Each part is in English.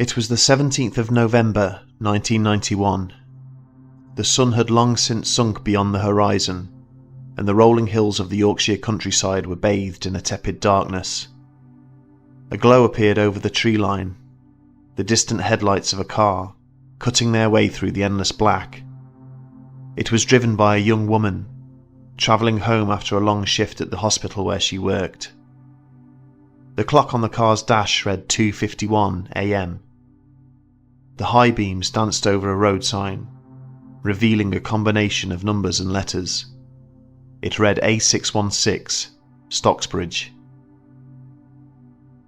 It was the 17th of November, 1991. The sun had long since sunk beyond the horizon, and the rolling hills of the Yorkshire countryside were bathed in a tepid darkness. A glow appeared over the tree line, the distant headlights of a car, cutting their way through the endless black. It was driven by a young woman, travelling home after a long shift at the hospital where she worked. The clock on the car's dash read 2:51 a.m. The high beams danced over a road sign, revealing a combination of numbers and letters. It read A616, Stocksbridge.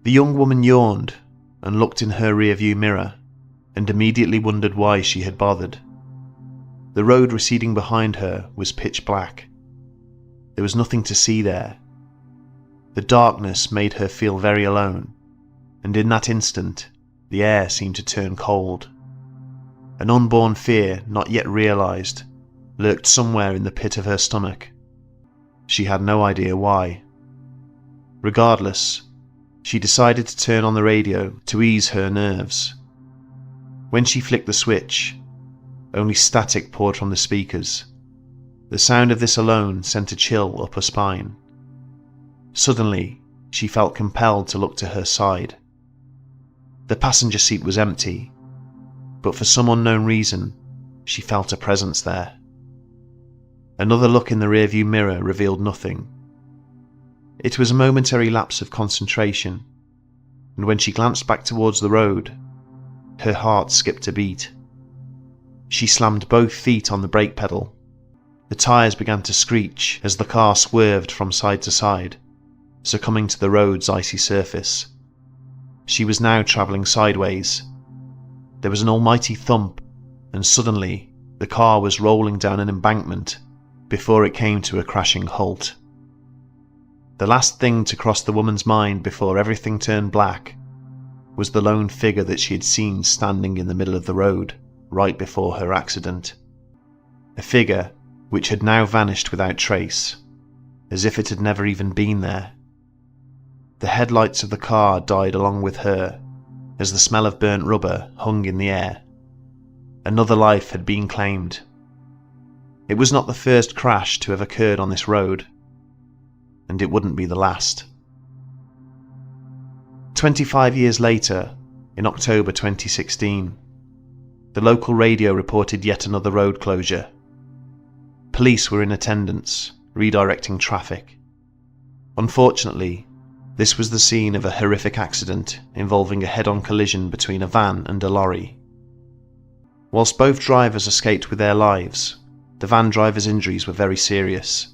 The young woman yawned and looked in her rearview mirror, and immediately wondered why she had bothered. The road receding behind her was pitch black. There was nothing to see there. The darkness made her feel very alone, and in that instant, the air seemed to turn cold. An unborn fear, not yet realised, lurked somewhere in the pit of her stomach. She had no idea why. Regardless, she decided to turn on the radio to ease her nerves. When she flicked the switch, only static poured from the speakers. The sound of this alone sent a chill up her spine. Suddenly, she felt compelled to look to her side. The passenger seat was empty, but for some unknown reason, she felt a presence there. Another look in the rearview mirror revealed nothing. It was a momentary lapse of concentration, and when she glanced back towards the road, her heart skipped a beat. She slammed both feet on the brake pedal. The tyres began to screech as the car swerved from side to side, succumbing to the road's icy surface. She was now travelling sideways. There was an almighty thump, and suddenly the car was rolling down an embankment before it came to a crashing halt. The last thing to cross the woman's mind before everything turned black was the lone figure that she had seen standing in the middle of the road right before her accident. A figure which had now vanished without trace, as if it had never even been there. The headlights of the car died along with her, as the smell of burnt rubber hung in the air. Another life had been claimed. It was not the first crash to have occurred on this road, and it wouldn't be the last. 25 years later, in October 2016, the local radio reported yet another road closure. Police were in attendance, redirecting traffic. Unfortunately, this was the scene of a horrific accident involving a head-on collision between a van and a lorry. Whilst both drivers escaped with their lives, the van driver's injuries were very serious.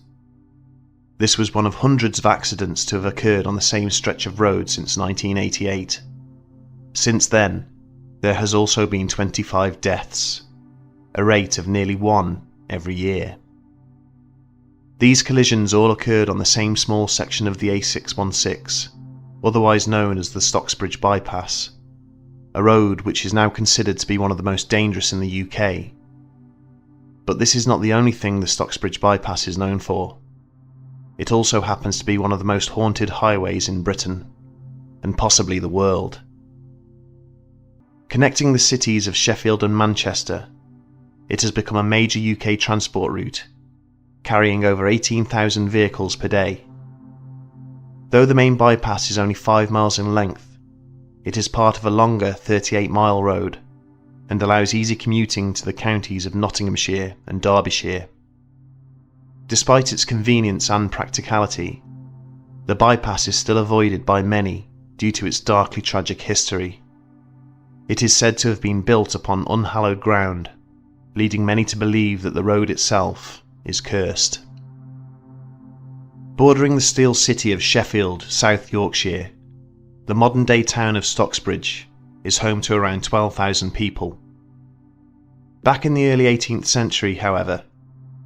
This was one of hundreds of accidents to have occurred on the same stretch of road since 1988. Since then, there has also been 25 deaths, a rate of nearly one every year. These collisions all occurred on the same small section of the A616, otherwise known as the Stocksbridge bypass, a road which is now considered to be one of the most dangerous in the UK. But this is not the only thing the Stocksbridge bypass is known for. It also happens to be one of the most haunted highways in Britain, and possibly the world. Connecting the cities of Sheffield and Manchester, it has become a major UK transport route, carrying over 18,000 vehicles per day. Though the main bypass is only 5 miles in length, it is part of a longer 38-mile road and allows easy commuting to the counties of Nottinghamshire and Derbyshire. Despite its convenience and practicality, the bypass is still avoided by many due to its darkly tragic history. It is said to have been built upon unhallowed ground, leading many to believe that the road itself is cursed. Bordering the steel city of Sheffield, South Yorkshire, the modern-day town of Stocksbridge is home to around 12,000 people. Back in the early 18th century, however,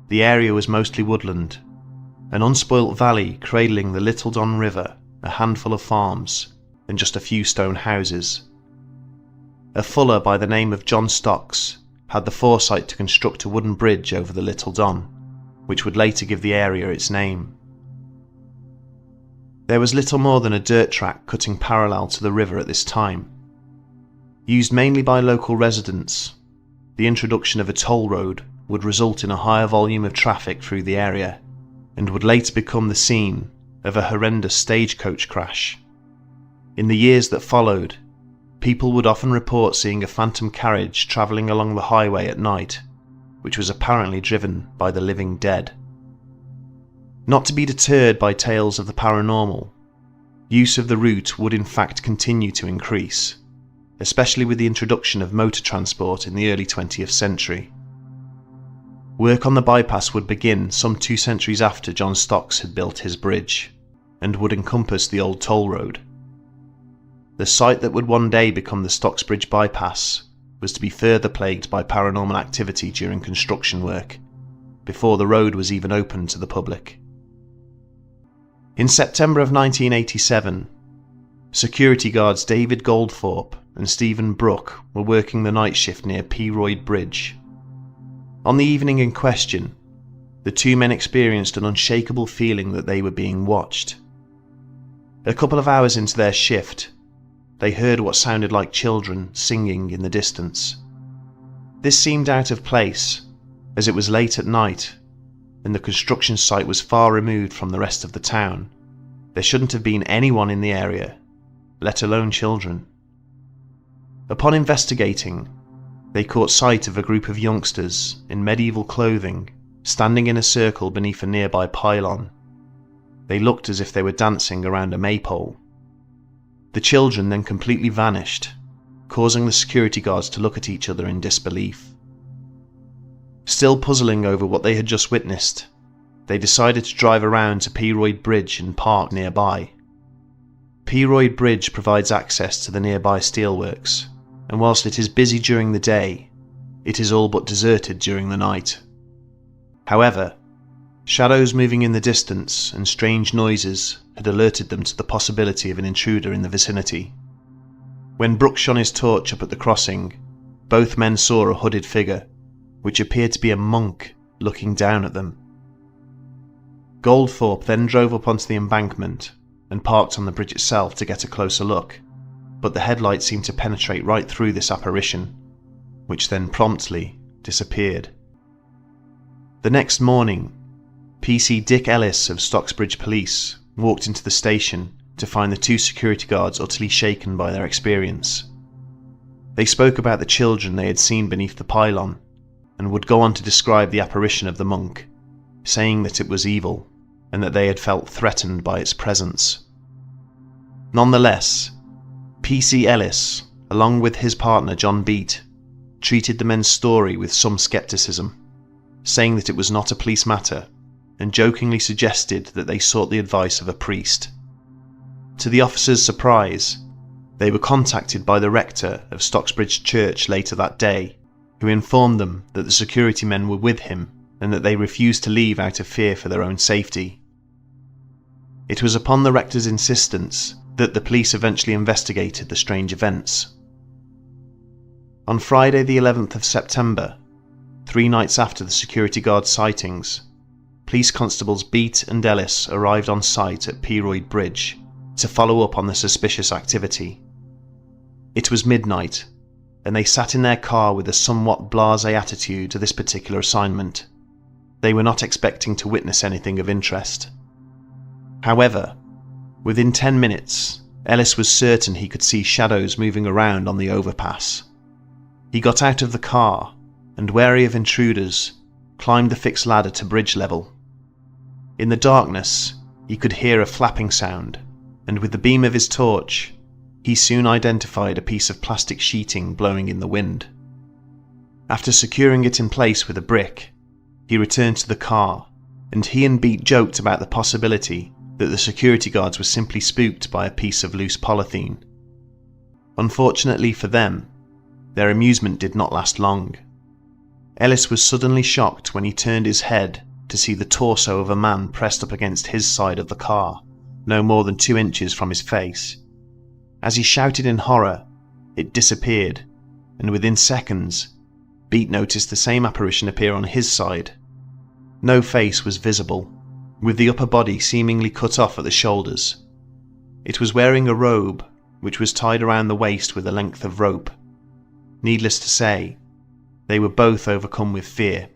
the area was mostly woodland, an unspoilt valley cradling the Little Don River, a handful of farms, and just a few stone houses. A fuller by the name of John Stocks had the foresight to construct a wooden bridge over the Little Don, which would later give the area its name. There was little more than a dirt track cutting parallel to the river at this time. Used mainly by local residents, the introduction of a toll road would result in a higher volume of traffic through the area, and would later become the scene of a horrendous stagecoach crash. In the years that followed, people would often report seeing a phantom carriage travelling along the highway at night, which was apparently driven by the living dead. Not to be deterred by tales of the paranormal, use of the route would in fact continue to increase, especially with the introduction of motor transport in the early 20th century. Work on the bypass would begin some 2 centuries after John Stocks had built his bridge, and would encompass the old toll road. The site that would one day become the Stocksbridge bypass was to be further plagued by paranormal activity during construction work, before the road was even opened to the public. In September of 1987, security guards David Goldthorpe and Stephen Brooke were working the night shift near Peroid Bridge. On the evening in question, the 2 men experienced an unshakable feeling that they were being watched. A couple of hours into their shift, they heard what sounded like children singing in the distance. This seemed out of place, as it was late at night, and the construction site was far removed from the rest of the town. There shouldn't have been anyone in the area, let alone children. Upon investigating, they caught sight of a group of youngsters in medieval clothing standing in a circle beneath a nearby pylon. They looked as if they were dancing around a maypole. The children then completely vanished, causing the security guards to look at each other in disbelief. Still puzzling over what they had just witnessed, they decided to drive around to Peroid Bridge and park nearby. Peroid Bridge provides access to the nearby steelworks, and whilst it is busy during the day, it is all but deserted during the night. However, shadows moving in the distance and strange noises had alerted them to the possibility of an intruder in the vicinity. When Brooke shone his torch up at the crossing, both men saw a hooded figure, which appeared to be a monk looking down at them. Goldthorpe then drove up onto the embankment and parked on the bridge itself to get a closer look, but the headlights seemed to penetrate right through this apparition, which then promptly disappeared. The next morning, PC Dick Ellis of Stocksbridge Police walked into the station to find the 2 security guards utterly shaken by their experience. They spoke about the children they had seen beneath the pylon, and would go on to describe the apparition of the monk, saying that it was evil and that they had felt threatened by its presence. Nonetheless, PC Ellis, along with his partner John Beat, treated the men's story with some skepticism, saying that it was not a police matter, and jokingly suggested that they sought the advice of a priest. To the officers' surprise, they were contacted by the rector of Stocksbridge Church later that day, who informed them that the security men were with him and that they refused to leave out of fear for their own safety. It was upon the rector's insistence that the police eventually investigated the strange events. On Friday the 11th of September, 3 nights after the security guard sightings, police constables Beat and Ellis arrived on site at Peroid Bridge to follow up on the suspicious activity. It was midnight, and they sat in their car with a somewhat blasé attitude to this particular assignment. They were not expecting to witness anything of interest. However, within 10 minutes, Ellis was certain he could see shadows moving around on the overpass. He got out of the car and, wary of intruders, climbed the fixed ladder to bridge level. In the darkness, he could hear a flapping sound, and with the beam of his torch, he soon identified a piece of plastic sheeting blowing in the wind. After securing it in place with a brick, he returned to the car, and he and Beat joked about the possibility that the security guards were simply spooked by a piece of loose polythene. Unfortunately for them, their amusement did not last long. Ellis was suddenly shocked when he turned his head to see the torso of a man pressed up against his side of the car, no more than 2 inches from his face. As he shouted in horror, it disappeared, and within seconds, Beat noticed the same apparition appear on his side. No face was visible, with the upper body seemingly cut off at the shoulders. It was wearing a robe, which was tied around the waist with a length of rope, needless to say, they were both overcome with fear.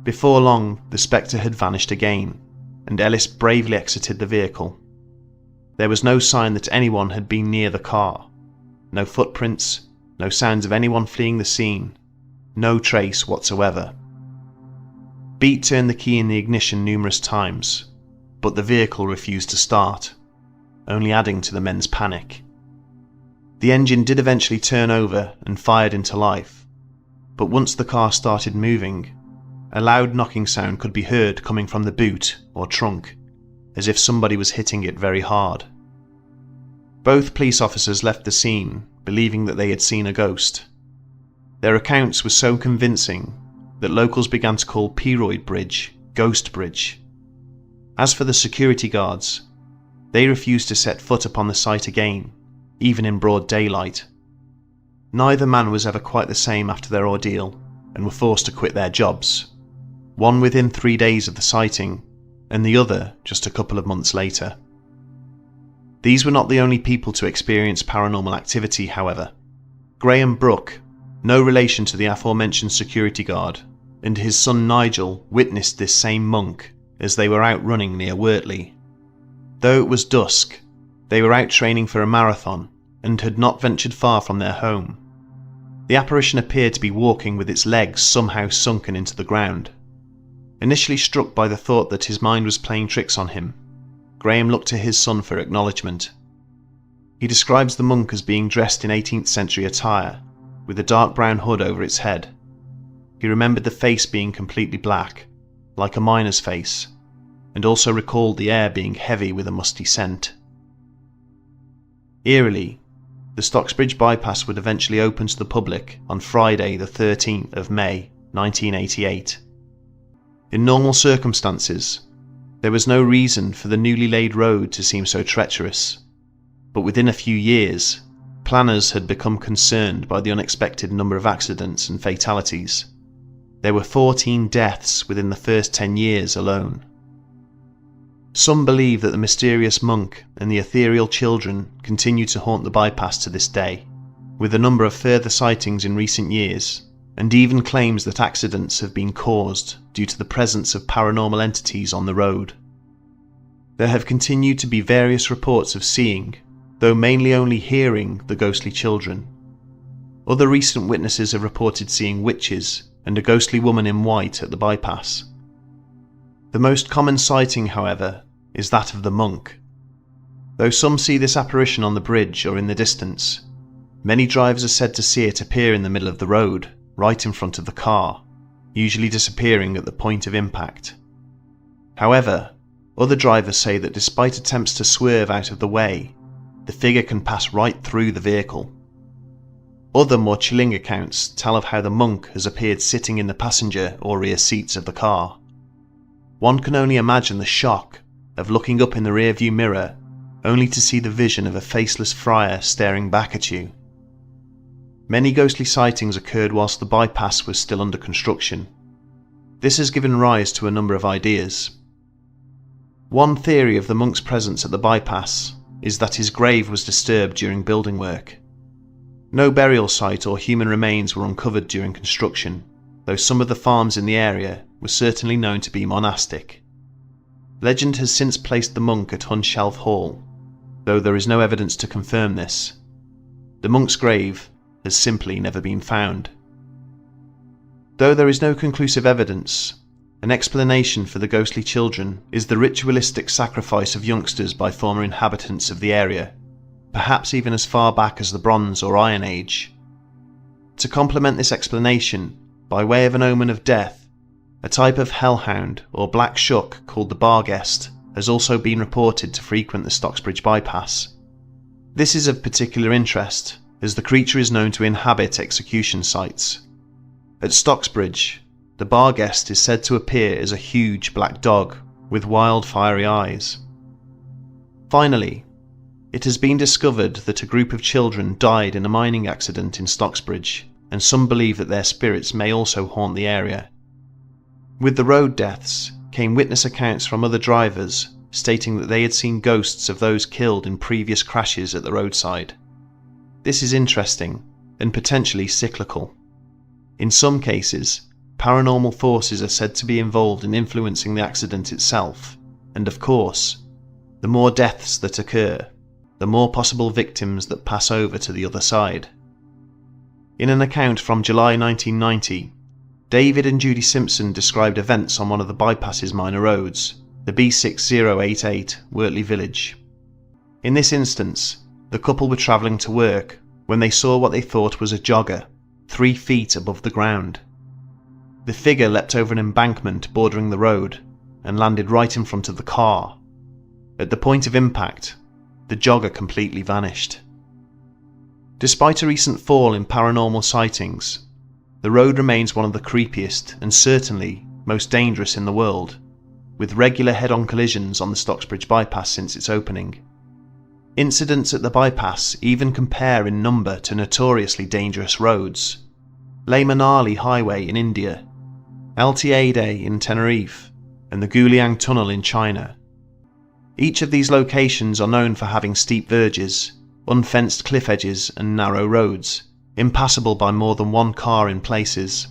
Before long, the spectre had vanished again, and Ellis bravely exited the vehicle. There was no sign that anyone had been near the car. No footprints, no sounds of anyone fleeing the scene, no trace whatsoever. Beat turned the key in the ignition numerous times, but the vehicle refused to start, only adding to the men's panic. The engine did eventually turn over and fired into life, but once the car started moving, a loud knocking sound could be heard coming from the boot or trunk, as if somebody was hitting it very hard. Both police officers left the scene, believing that they had seen a ghost. Their accounts were so convincing that locals began to call Peroid Bridge Ghost Bridge. As for the security guards, they refused to set foot upon the site again, even in broad daylight. Neither man was ever quite the same after their ordeal, and were forced to quit their jobs, one within 3 days of the sighting, and the other just a couple of months later. These were not the only people to experience paranormal activity, however. Graham Brooke, no relation to the aforementioned security guard, and his son Nigel witnessed this same monk as they were out running near Wortley. Though it was dusk, they were out training for a marathon and had not ventured far from their home. The apparition appeared to be walking with its legs somehow sunken into the ground. Initially struck by the thought that his mind was playing tricks on him, Graham looked to his son for acknowledgement. He describes the monk as being dressed in 18th century attire, with a dark brown hood over its head. He remembered the face being completely black, like a miner's face, and also recalled the air being heavy with a musty scent. Eerily, the Stocksbridge bypass would eventually open to the public on Friday the 13th of May 1988. In normal circumstances, there was no reason for the newly laid road to seem so treacherous, but within a few years, planners had become concerned by the unexpected number of accidents and fatalities. There were 14 deaths within the first 10 years alone. Some believe that the mysterious monk and the ethereal children continue to haunt the bypass to this day, with a number of further sightings in recent years, and even claims that accidents have been caused due to the presence of paranormal entities on the road. There have continued to be various reports of seeing, though mainly only hearing, the ghostly children. Other recent witnesses have reported seeing witches and a ghostly woman in white at the bypass. The most common sighting, however, is that of the monk. Though some see this apparition on the bridge or in the distance, many drivers are said to see it appear in the middle of the road, right in front of the car, usually disappearing at the point of impact. However, other drivers say that despite attempts to swerve out of the way, the figure can pass right through the vehicle. Other more chilling accounts tell of how the monk has appeared sitting in the passenger or rear seats of the car. One can only imagine the shock of looking up in the rearview mirror only to see the vision of a faceless friar staring back at you. Many ghostly sightings occurred whilst the bypass was still under construction. This has given rise to a number of ideas. One theory of the monk's presence at the bypass is that his grave was disturbed during building work. No burial site or human remains were uncovered during construction, though some of the farms in the area were certainly known to be monastic. Legend has since placed the monk at Hunshelf Hall, though there is no evidence to confirm this. The monk's grave has simply never been found. Though there is no conclusive evidence, an explanation for the ghostly children is the ritualistic sacrifice of youngsters by former inhabitants of the area, perhaps even as far back as the Bronze or Iron Age. To complement this explanation, by way of an omen of death, a type of hellhound or black shuck called the Barghest has also been reported to frequent the Stocksbridge bypass. This is of particular interest, as the creature is known to inhabit execution sites. At Stocksbridge, the Barghest is said to appear as a huge black dog with wild fiery eyes. Finally, it has been discovered that a group of children died in a mining accident in Stocksbridge, and some believe that their spirits may also haunt the area. With the road deaths came witness accounts from other drivers stating that they had seen ghosts of those killed in previous crashes at the roadside. This is interesting, and potentially cyclical. In some cases, paranormal forces are said to be involved in influencing the accident itself, and of course, the more deaths that occur, the more possible victims that pass over to the other side. In an account from July 1990, David and Judy Simpson described events on one of the bypass's minor roads, the B6088 Wortley Village. In this instance, the couple were travelling to work when they saw what they thought was a jogger 3 feet above the ground. The figure leapt over an embankment bordering the road and landed right in front of the car. At the point of impact, the jogger completely vanished. Despite a recent fall in paranormal sightings, the road remains one of the creepiest and certainly most dangerous in the world, with regular head-on collisions on the Stocksbridge bypass since its opening. Incidents at the bypass even compare in number to notoriously dangerous roads. Leh Manali Highway in India, LTA in Tenerife, and the Guliang Tunnel in China. Each of these locations are known for having steep verges, unfenced cliff edges and narrow roads, impassable by more than one car in places.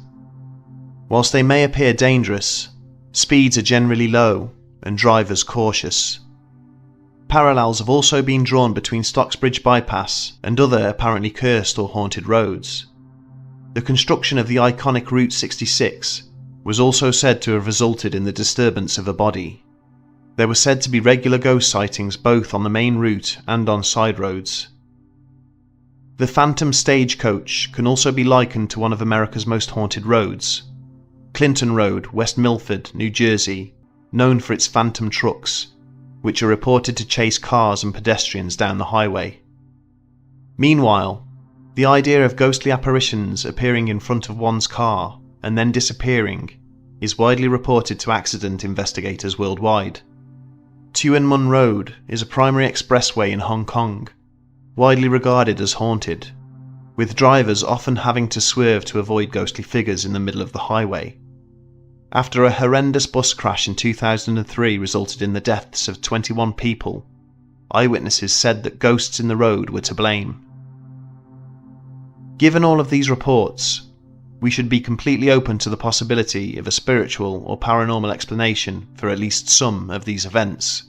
Whilst they may appear dangerous, speeds are generally low and drivers cautious. Parallels have also been drawn between Stocksbridge bypass and other apparently cursed or haunted roads. The construction of the iconic Route 66 was also said to have resulted in the disturbance of a body. There were said to be regular ghost sightings both on the main route and on side roads. The Phantom Stagecoach can also be likened to one of America's most haunted roads, Clinton Road, West Milford, New Jersey, known for its phantom trucks, which are reported to chase cars and pedestrians down the highway. Meanwhile, the idea of ghostly apparitions appearing in front of one's car and then disappearing is widely reported to accident investigators worldwide. Tuen Mun Road is a primary expressway in Hong Kong, widely regarded as haunted, with drivers often having to swerve to avoid ghostly figures in the middle of the highway. After a horrendous bus crash in 2003 resulted in the deaths of 21 people, eyewitnesses said that ghosts in the road were to blame. Given all of these reports, we should be completely open to the possibility of a spiritual or paranormal explanation for at least some of these events.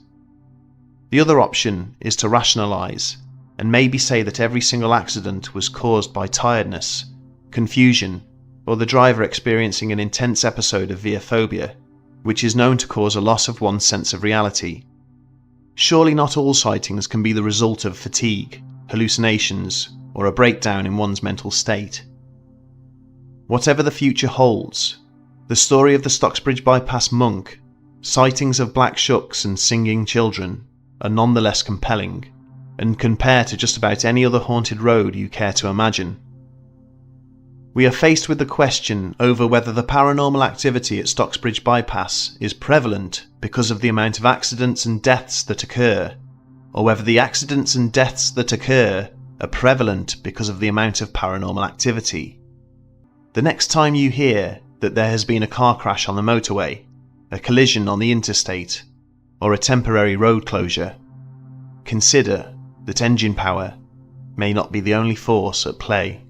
The other option is to rationalise and maybe say that every single accident was caused by tiredness, confusion, or the driver experiencing an intense episode of veophobia, which is known to cause a loss of one's sense of reality. Surely not all sightings can be the result of fatigue, hallucinations, or a breakdown in one's mental state. Whatever the future holds, the story of the Stocksbridge bypass monk, sightings of black shucks and singing children are nonetheless compelling, and compare to just about any other haunted road you care to imagine. We are faced with the question over whether the paranormal activity at Stocksbridge bypass is prevalent because of the amount of accidents and deaths that occur, or whether the accidents and deaths that occur are prevalent because of the amount of paranormal activity. The next time you hear that there has been a car crash on the motorway, a collision on the interstate, or a temporary road closure, consider that engine power may not be the only force at play.